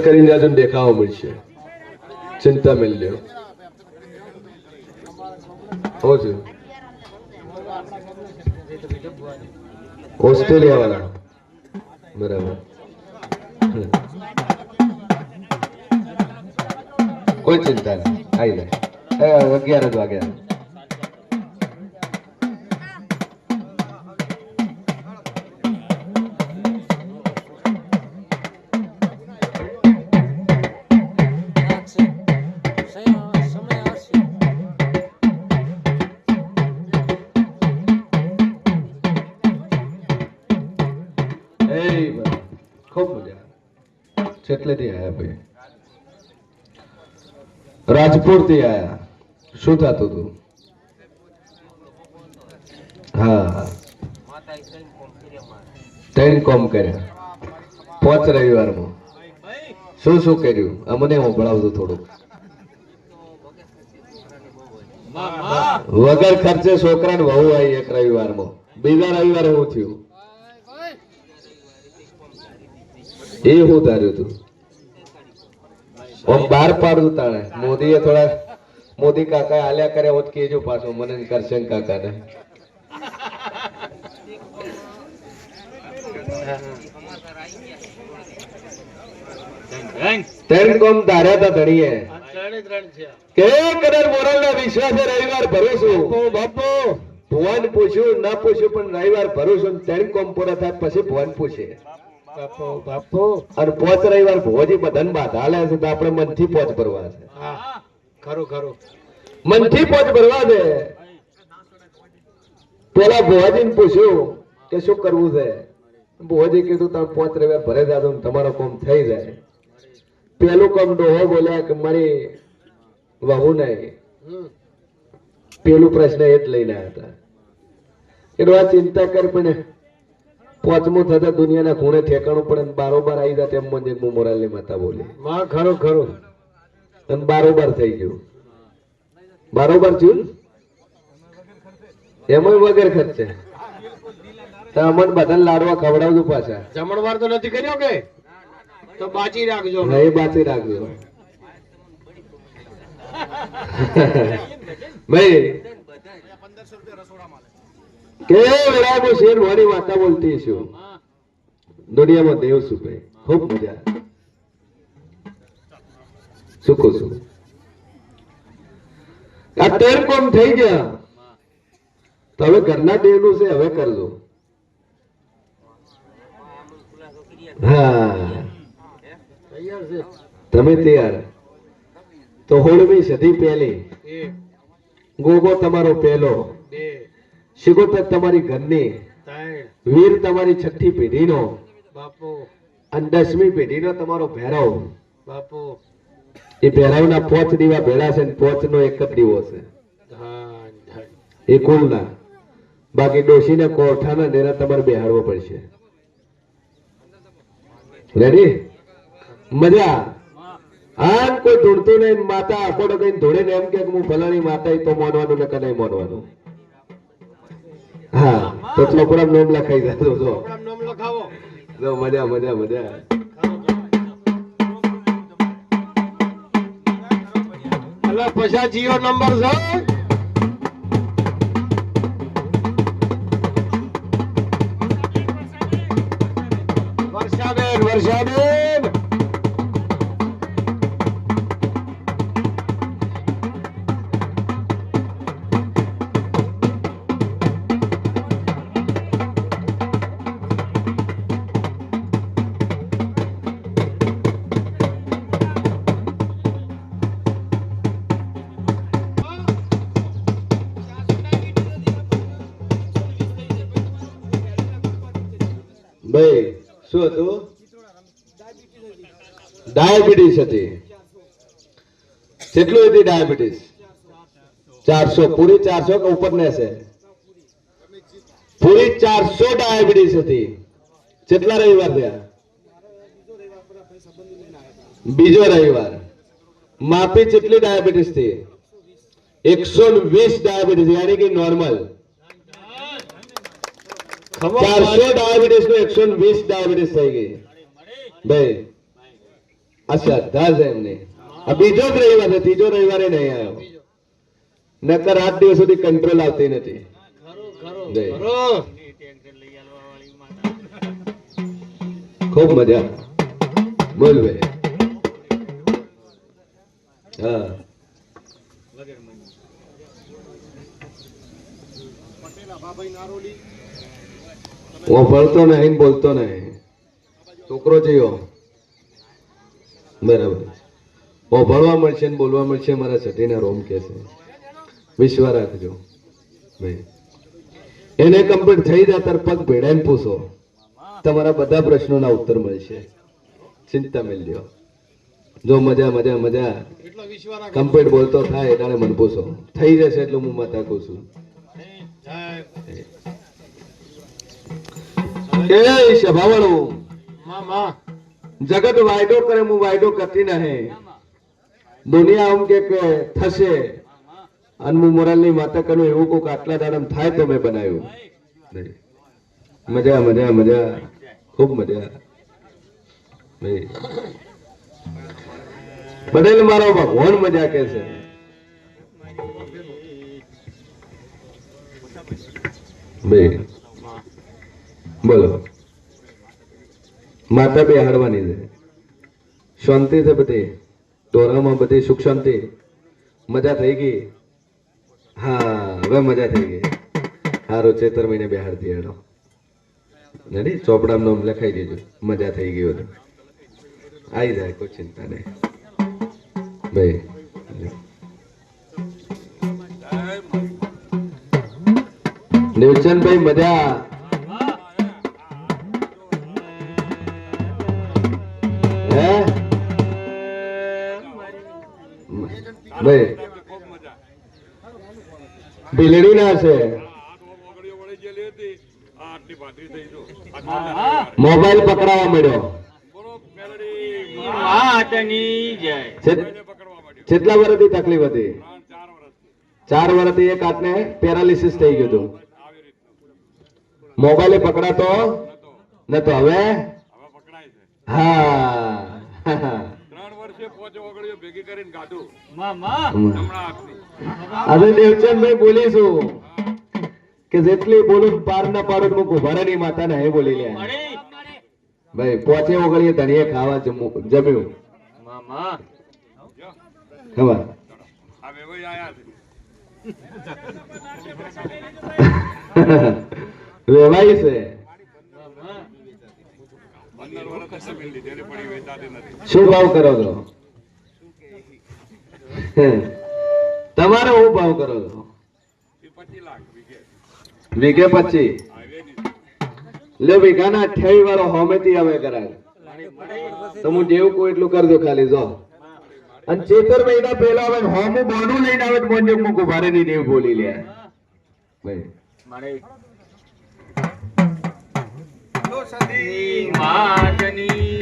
કરીને જાજો દેખાવા મળશે ચિંતા મેલ લ્યો હો છે ઓસ્ટ્રેલિયા વાળા બરાબર કોઈ ચિંતા નહીં આવી જાય 11 જ વાગ્યા खूब मजा चेटलेથી આયા ભાઈ રાજપુરથી આયા શું થાતું હતું હા ત્રણ કોમ કર્યા 5 રવિવારમાં શું શું કર્યું અમને સંભળાવજો થોડું વગર ખર્ચે છોકરાને વહુ આવી એક રવિવારમાં બીજા રવિવારે શું થયું એ હું ધાર્યું તું ઓમ બાર પાડું તાણે મોદીએ થોડા મોદી કાકા આલ્યા કર્યા હોત કેજો પાછો મને કરશન કાકાને ત્રણ કોમ ધાર્યા હતા ધણીએ કે કદાચ મોરલના વિશ્વાસે રવિવાર ભરું છું બાપુ ભુવન પૂછ્યું ના પૂછ્યું પણ રવિવાર ભરું છું ત્રણ કોમ પૂરા થાય પછી ભુવન પૂછે બાપુ અને 5 રવિવાર ભોજી બધાને બાધા હાલે છે તો આપણે મનથી 5 ભરવા છે ખરું ખરું મનથી 5 ભરવા છે પેલા ભોજીને પૂછ્યું કે શું કરવું છે ભોજી કીધું તમે 5 રવિવાર ભરે જાજો તમારો કામ થઈ જાય પેલું કામ ડોહો બોલ્યા કે મારી વહુ નહીં પેલું પ્રશ્ન એ જ લઈને આવ્યા હતા કે આ ચિંતા કર પણ 5મું થતા દુનિયાના ખૂણે ઠેકાણું પડે બારોબાર આવી જાય તેમ મને હું મોરાલની માતા બોલી માં ખરું ખરું અને બારોબાર થઈ ગયું બારોબાર થયું એમાં વગર ખર્ચે તો અમન બધાને લાડવા ખવડાવજો પાછા જમણવાર તો નથી કર્યો કે તો બાચી રાખજો નહીં બાચી રાખજો ભાઈ કે વેળામાં શેર વાળી વાતા બોલતી છું દુનિયામાં દેવ છું ભાઈ ખૂબ મજા શું કહું છું આ 13 કોમ થઈ ગયા તો હવે ઘરના દેવનું છે હવે કરજો હા તમે તૈયાર તો 16મી સદી પહેલી ગોગો તમારો પહેલો શિગોતર તમારી ઘરની વીર તમારી 6ઠી પેઢીનો બાપુ અને 10મી પેઢીનો તમારો ભૈરવ બાપુ એ ભૈરવના 5 દીવા ભેળા છે ને 5 નો એક જ દીવો છે એ કુલના બાકી ડોશીને કોઠાના નેરા તમારે બેહાડવો પડશે રેડી મજા આમ કોઈ ધૂળતું નહીં માતા આખોડો કઈ ધોળે ને એમ કે હું ફલાણી માતા તો માનવાનું ને કદાય માનવાનું હા તો ચોપડા નામ લખાઈ જતો જો નામ લખાવો જો મજા મજા મજા અલા પછા જીઓ નંબર છે વર્ષાબેન ભાઈ શું હતું ડાયાબિટીસ હતી કેટલું હતી ડાયાબિટીસ 400 પૂરી 400 કે ઉપર ને છે પૂરી 400 ડાયાબિટીસ હતી કેટલા રવિવાર થયા બીજો રવિવાર માપી કેટલી ડાયાબિટીસ થી 120 ડાયાબિટીસ यानी कि नॉर्मल 400 ડાયાબિટીસ નો 120 ડાયાબિટીસ થઈ ગઈ ભાઈ આ શ્રદ્ધા છે એમની. આ બીજો જ રવિવાર છે, ત્રીજો રવિવારે નહીં આવ્યો. નકર 8 દિવસ સુધી કંટ્રોલ આવતી નથી. જય. ખૂબ મજા. બોલ ભાઈ. હા હું ભણતો નહીં, બોલતો નહીં, છોકરો થયો બરાબર. હું ભણવા મળશે ને બોલવા મળશે, મારા સતીના રોમ કે છે. વિશ્વાસ રાખજો ભાઈ. એને કમ્પ્લીટ થઈ જાય તાર પગ ભેડાઈને પૂછો, તમારા બધા પ્રશ્નોના ઉત્તર મળશે. ચિંતા મેળ્યો. જો મજા મજા મજા કમ્પ્લીટ બોલતો થાય એટલે મને પૂછો, થઈ જશે એટલે હું માતા કહું છું. એ સભાવાળું જગત વાયદો કરે, હું વાયદો કરતી નહીં. દુનિયા આમ કે થશે અને હું મોરાલની માતા કરું એવું કોક આટલા દાડમ થાય તો મેં બનાવ્યું. મજા મજા મજા, ખૂબ મજા. બદલ મારો ભગવાન મજા કે છે. ભાઈ બોલો. માતા બે હાડવાની છે, શાંતિ છે બધી, ટોરામાં બધી સુખ શાંતિ. મજા થઈ ગઈ. હા હવે મજા થઈ ગઈ. હારો ચેતર મહિને બેહાડતી હેડો નથી, ચોપડામાં નામ લખાઈ દેજો. મજા થઈ ગઈ બધું આવી જાય, કોઈ ચિંતા નહીં ભાઈ. દેવચંદભાઈ મજા. હે ભાઈ ભીલડી ના છે, મોબાઈલ પકડાવા મળ્યો. કેટલા વર્ષથી તકલીફ હતી? 4 વર્ષથી એક હાથને પેરાલિસિસ થઈ ગયું હતું. મોબાઈલે પકડાતો નતો, હવે હા. 3 વર્ષે 5 ઓગળીઓ ભેગી કરીને ગાધું. હવે દેવચંદભાઈ બોલીશું કે જેટલી બોલું પાર ના પાડું હું કુંભારાની માતા ને બોલી લે ભાઈ. 5 ઓગળીએ ધણીએ ખાવા જમ્યું. ખબર આ વેવાઈ આયા છે. વેવાઈ છે. 15 વર્ષ જમીન લીધેલી પડી, વેચાતી નથી. શું ભાવ કરો છો? તમારે શું ભાવ કરો છો? 25 લાખ વીઘે. વીઘે 25? લે વીઘાના 28 વાળો હોમેથી હવે કરાય તો હું જેવું કોઈ એટલું કરજો ખાલી. જો અને 14 મહિના પહેલા હવે હોમું બોનું લઈને આવે તો મોંજો મૂકું ભારે ની દેવ બોલી લે ભાઈ. માતની